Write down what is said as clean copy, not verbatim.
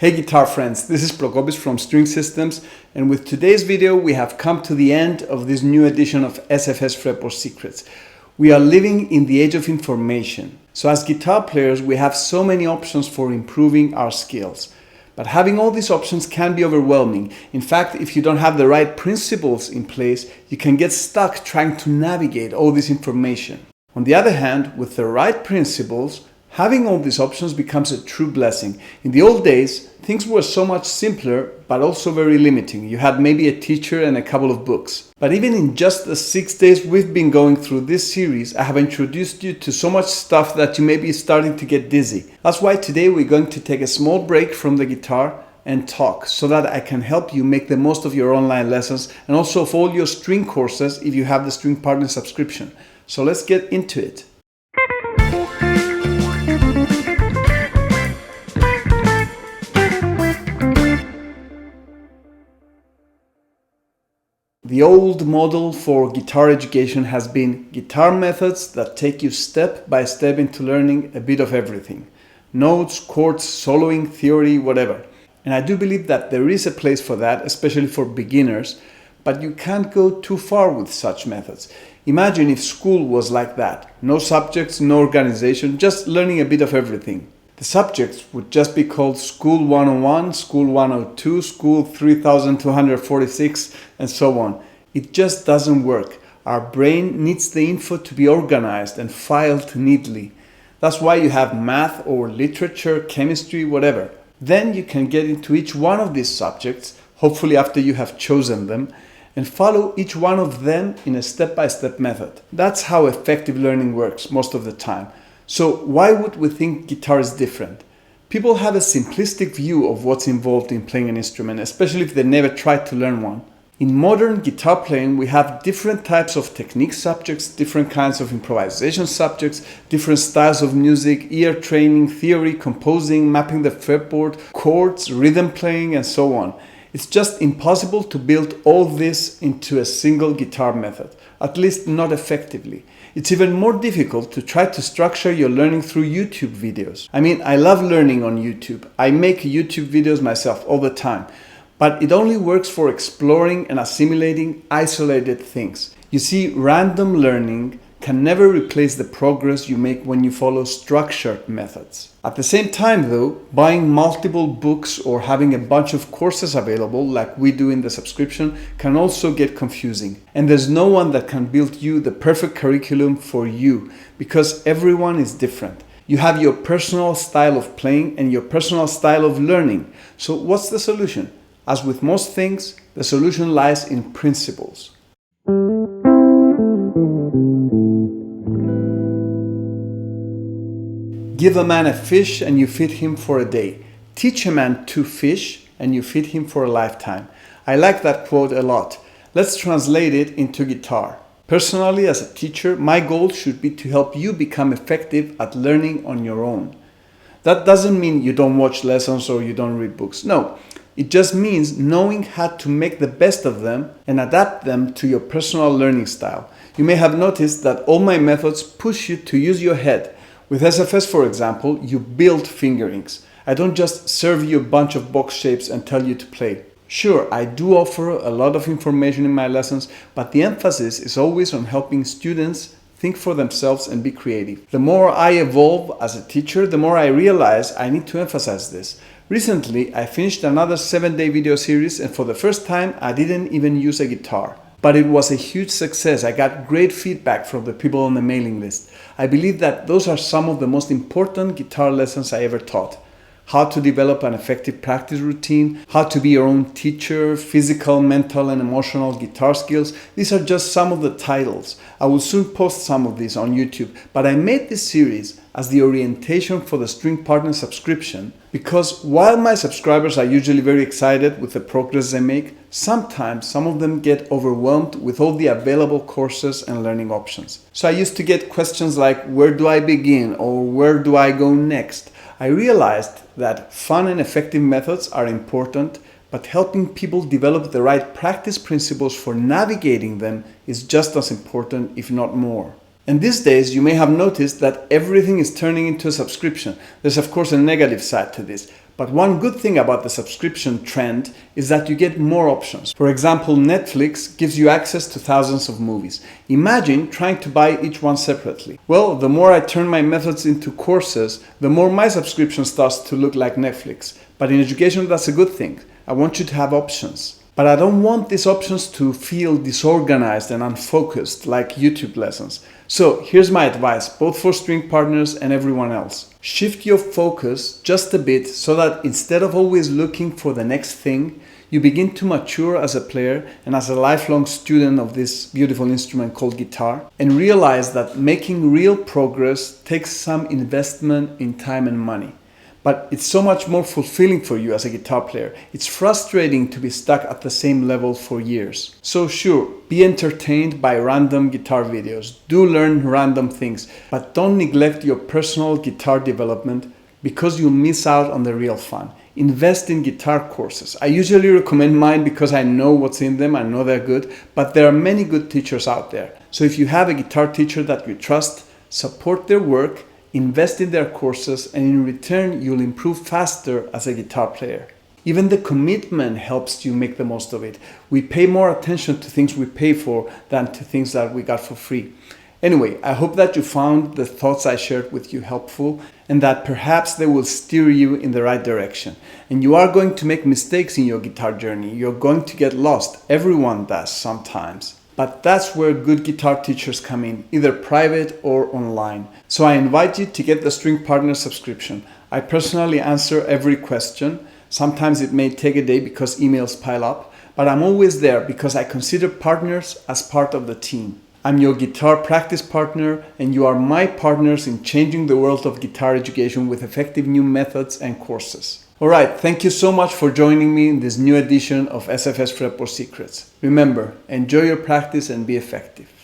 Hey guitar friends, this is Prokopis from String Systems, and with today's video we have come to the end of this new edition of SFS Fretboard Secrets. We are living in the age of information, so as guitar players we have so many options for improving our skills. But having all these options can be overwhelming. In fact, if you don't have the right principles in place, you can get stuck trying to navigate all this information. On the other hand, with the right principles, having all these options becomes a true blessing. In the old days, things were so much simpler, but also very limiting. You had maybe a teacher and a couple of books. But even in just the 6 days we've been going through this series, I have introduced you to so much stuff that you may be starting to get dizzy. That's why today we're going to take a small break from the guitar and talk, so that I can help you make the most of your online lessons and also of all your string courses if you have the String Partner subscription. So let's get into it. The old model for guitar education has been guitar methods that take you step by step into learning a bit of everything. Notes, chords, soloing, theory, whatever. And I do believe that there is a place for that, especially for beginners, but you can't go too far with such methods. Imagine if school was like that. No subjects, no organization, just learning a bit of everything. The subjects would just be called School 101, School 102, School 3246, and so on. It just doesn't work. Our brain needs the info to be organized and filed neatly. That's why you have math or literature, chemistry, whatever. Then you can get into each one of these subjects, hopefully after you have chosen them, and follow each one of them in a step-by-step method. That's how effective learning works most of the time. So why would we think guitar is different? People have a simplistic view of what's involved in playing an instrument, especially if they never tried to learn one. In modern guitar playing, we have different types of technique subjects, different kinds of improvisation subjects, different styles of music, ear training, theory, composing, mapping the fretboard, chords, rhythm playing, and so on. It's just impossible to build all this into a single guitar method, at least not effectively. It's even more difficult to try to structure your learning through YouTube videos. I mean, I love learning on YouTube. I make YouTube videos myself all the time, but it only works for exploring and assimilating isolated things. You see, random learning can never replace the progress you make when you follow structured methods. At the same time though, buying multiple books or having a bunch of courses available like we do in the subscription can also get confusing. And there's no one that can build you the perfect curriculum for you, because everyone is different. You have your personal style of playing and your personal style of learning. So what's the solution? As with most things, the solution lies in principles. Give a man a fish and you feed him for a day. Teach a man to fish and you feed him for a lifetime. I like that quote a lot. Let's translate it into guitar. Personally, as a teacher, my goal should be to help you become effective at learning on your own. That doesn't mean you don't watch lessons or you don't read books. No, it just means knowing how to make the best of them and adapt them to your personal learning style. You may have noticed that all my methods push you to use your head. With SFS, for example, you build fingerings. I don't just serve you a bunch of box shapes and tell you to play. Sure, I do offer a lot of information in my lessons, but the emphasis is always on helping students think for themselves and be creative. The more I evolve as a teacher, the more I realize I need to emphasize this. Recently, I finished another 7-day video series, and for the first time, I didn't even use a guitar. But it was a huge success. I got great feedback from the people on the mailing list. I believe that those are some of the most important guitar lessons I ever taught. How to develop an effective practice routine, how to be your own teacher, physical, mental, and emotional guitar skills. These are just some of the titles. I will soon post some of these on YouTube, but I made this series as the orientation for the String Partner subscription because while my subscribers are usually very excited with the progress I make, sometimes some of them get overwhelmed with all the available courses and learning options. So I used to get questions like, where do I begin or where do I go next? I realized that fun and effective methods are important, but helping people develop the right practice principles for navigating them is just as important, if not more. And these days, you may have noticed that everything is turning into a subscription. There's of course a negative side to this, but one good thing about the subscription trend is that you get more options. For example, Netflix gives you access to thousands of movies. Imagine trying to buy each one separately. Well, the more I turn my methods into courses, the more my subscription starts to look like Netflix. But in education, that's a good thing. I want you to have options. But I don't want these options to feel disorganized and unfocused like YouTube lessons. So here's my advice, both for string partners and everyone else. Shift your focus just a bit so that instead of always looking for the next thing, you begin to mature as a player and as a lifelong student of this beautiful instrument called guitar, and realize that making real progress takes some investment in time and money. But it's so much more fulfilling for you as a guitar player. It's frustrating to be stuck at the same level for years. So sure, be entertained by random guitar videos. Do learn random things, but don't neglect your personal guitar development because you'll miss out on the real fun. Invest in guitar courses. I usually recommend mine because I know what's in them, I know they're good, but there are many good teachers out there. So if you have a guitar teacher that you trust, support their work, invest in their courses, and in return, you'll improve faster as a guitar player. Even the commitment helps you make the most of it. We pay more attention to things we pay for than to things that we got for free. Anyway, I hope that you found the thoughts I shared with you helpful and that perhaps they will steer you in the right direction. And you are going to make mistakes in your guitar journey. You're going to get lost. Everyone does sometimes. But that's where good guitar teachers come in, either private or online. So I invite you to get the String Partner subscription. I personally answer every question. Sometimes it may take a day because emails pile up, but I'm always there because I consider partners as part of the team. I'm your guitar practice partner, and you are my partners in changing the world of guitar education with effective new methods and courses. Alright, thank you so much for joining me in this new edition of SFS Fretboard Secrets. Remember, enjoy your practice and be effective.